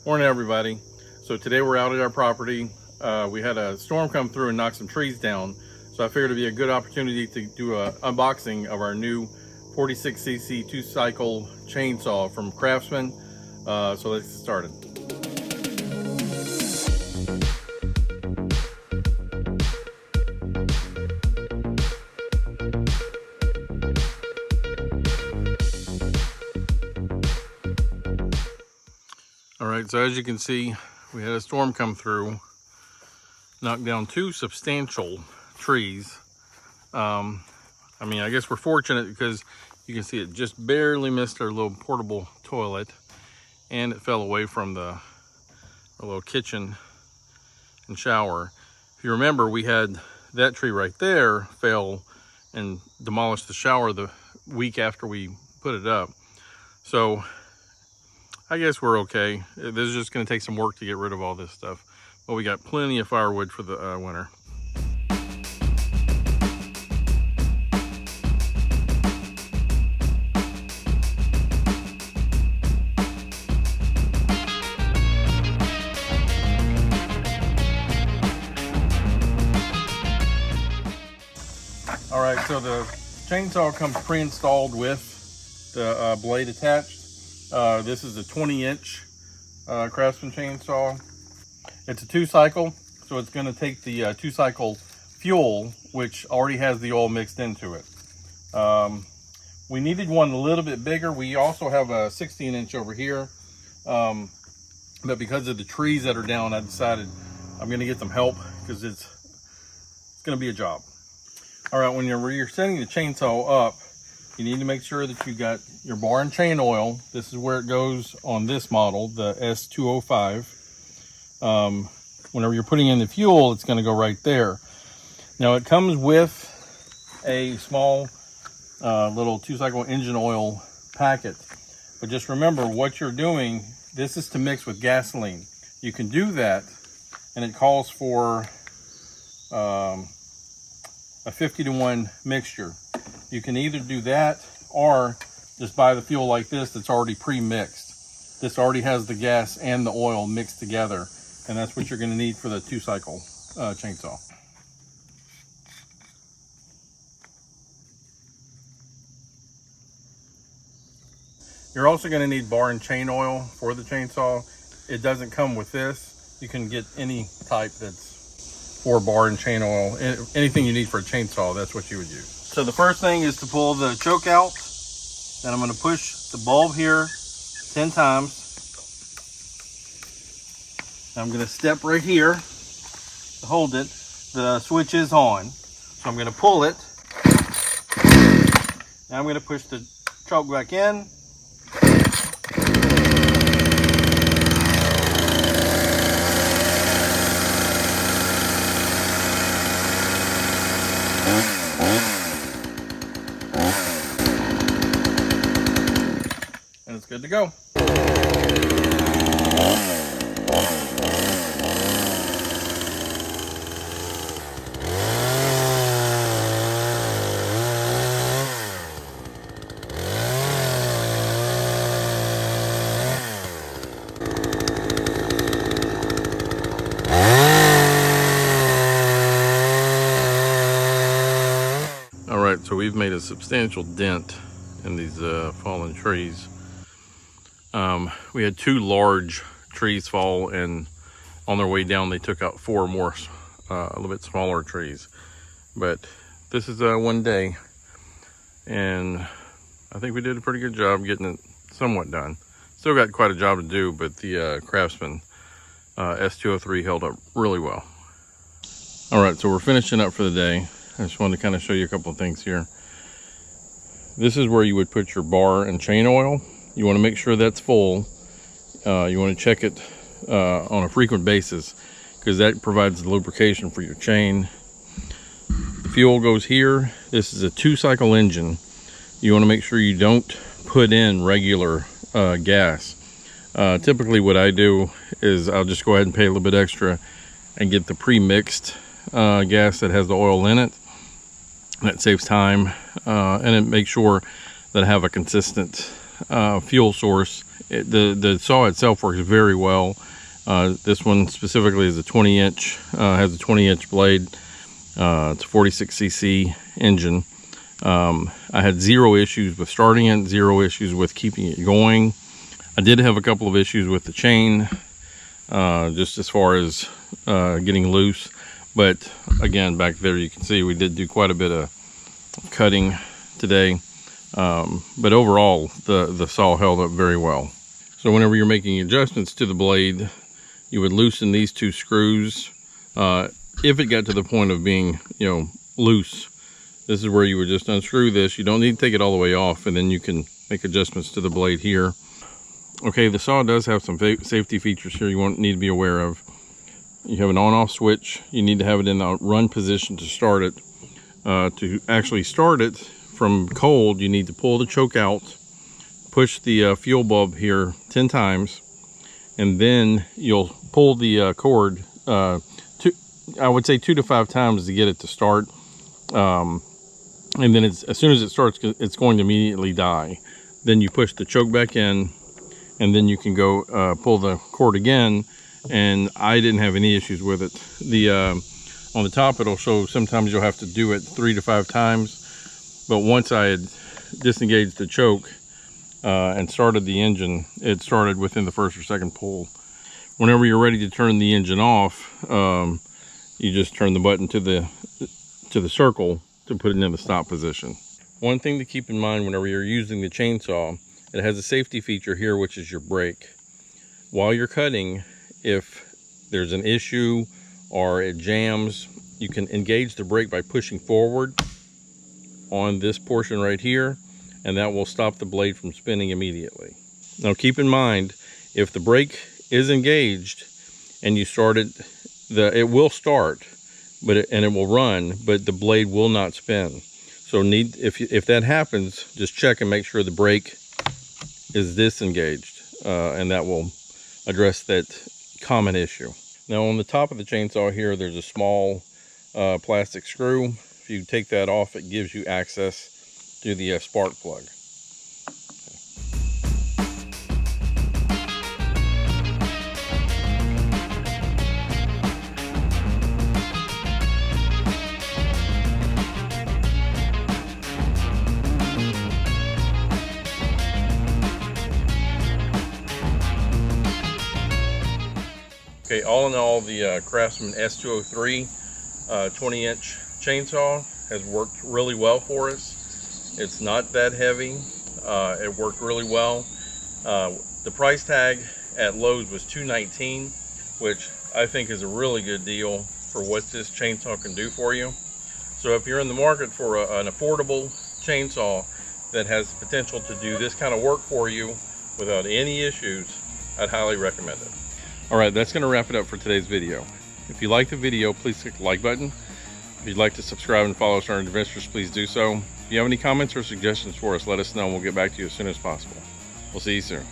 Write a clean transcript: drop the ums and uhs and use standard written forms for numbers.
Morning, everybody. So today we're out at our property. We had a storm come through and knock some trees down. So I figured it'd be a good opportunity to do an unboxing of our new 46cc 2-cycle chainsaw from Craftsman. So let's get started. All right, so as you can see, we had a storm come through, knocked down 2 substantial trees. I guess we're fortunate because you can see it just barely missed our little portable toilet, and it fell away from our little kitchen and shower. If you remember, we had that tree right there fell and demolished the shower the week after we put it up. So I guess we're okay. This is just going to take some work to get rid of all this stuff, but we got plenty of firewood for the winter. All right, so the chainsaw comes pre-installed with the blade attached. This is a 20-inch Craftsman chainsaw. It's a 2-cycle, so it's going to take the 2-cycle fuel, which already has the oil mixed into it. We needed one a little bit bigger. We also have a 16-inch over here, but because of the trees that are down, I decided I'm going to get some help because it's going to be a job. All right, when you're setting the chainsaw up, you need to make sure that you got your bar and chain oil. This is where it goes on this model, the S205. Whenever you're putting in the fuel, it's going to go right there. Now it comes with a small little 2-cycle engine oil packet. But just remember what you're doing, this is to mix with gasoline. You can do that, and it calls for a 50-to-1 mixture. You can either do that or just buy the fuel like this that's already pre-mixed. This already has the gas and the oil mixed together, and that's what you're going to need for the 2-cycle chainsaw. You're also going to need bar and chain oil for the chainsaw. It doesn't come with this. You can get any type that's for bar and chain oil. Anything you need for a chainsaw, that's what you would use. So the first thing is to pull the choke out. Then I'm going to push the bulb here 10 times. I'm going to step right here to hold it. The switch is on. So I'm going to pull it. Now I'm going to push the choke back in. And it's good to go. All right, so we've made a substantial dent in these fallen trees. We had 2 large trees fall, and on their way down they took out 4 more a little bit smaller trees. But this is one day, and I think we did a pretty good job getting it somewhat done. Still got quite a job to do, but the Craftsman S203 held up really well. All right, so we're finishing up for the day. I just wanted to kind of show you a couple of things here. This is where you would put your bar and chain oil. You want to make sure that's full. You want to check it on a frequent basis because that provides the lubrication for your chain. The fuel goes here. This is a 2-cycle engine. You want to make sure you don't put in regular gas. Typically what I do is I'll just go ahead and pay a little bit extra and get the pre-mixed gas that has the oil in it. That saves time, and it makes sure that I have a consistent fuel source the saw itself works very well. This one specifically is a 20-inch, has a 20-inch blade. It's a 46cc engine. I had zero issues with starting it, zero issues with keeping it going. I did have a couple of issues with the chain, just as far as getting loose. But again, back there you can see we did do quite a bit of cutting today. But overall, the saw held up very well. So whenever you're making adjustments to the blade, you would loosen these two screws. If it got to the point of being, loose, this is where you would just unscrew this. You don't need to take it all the way off, and then you can make adjustments to the blade here. Okay, the saw does have some safety features here you won't need to be aware of. You have an on-off switch. You need to have it in the run position to start it. To actually start it from cold, you need to pull the choke out, push the fuel bulb here 10 times, and then you'll pull the cord, I would say 2 to 5 times to get it to start. And then as soon as it starts, it's going to immediately die. Then you push the choke back in, and then you can go pull the cord again, and I didn't have any issues with it. On the top it'll show sometimes you'll have to do it 3 to 5 times, but once I had disengaged the choke and started the engine, it started within the first or second pull. Whenever you're ready to turn the engine off, you just turn the button to the circle to put it in the stop position. One thing to keep in mind whenever you're using the chainsaw, it has a safety feature here, which is your brake. While you're cutting, if there's an issue or it jams, you can engage the brake by pushing forward on this portion right here, and that will stop the blade from spinning immediately. Now keep in mind, if the brake is engaged and you start it, it will start, but it will run, but the blade will not spin. So if that happens, just check and make sure the brake is disengaged, and that will address that common issue. Now on the top of the chainsaw here, there's a small plastic screw. If you take that off, it gives you access to the spark plug. Okay, all in all, the Craftsman S205 20-inch chainsaw has worked really well for us. It's not that heavy. It worked really well. The price tag at Lowe's was $219, which I think is a really good deal for what this chainsaw can do for you. So if you're in the market for an affordable chainsaw that has the potential to do this kind of work for you without any issues, I'd highly recommend it. All right, that's going to wrap it up for today's video. If you like the video, please click the like button. If you'd like to subscribe and follow us on our adventures, please do so. If you have any comments or suggestions for us, let us know and we'll get back to you as soon as possible. We'll see you soon.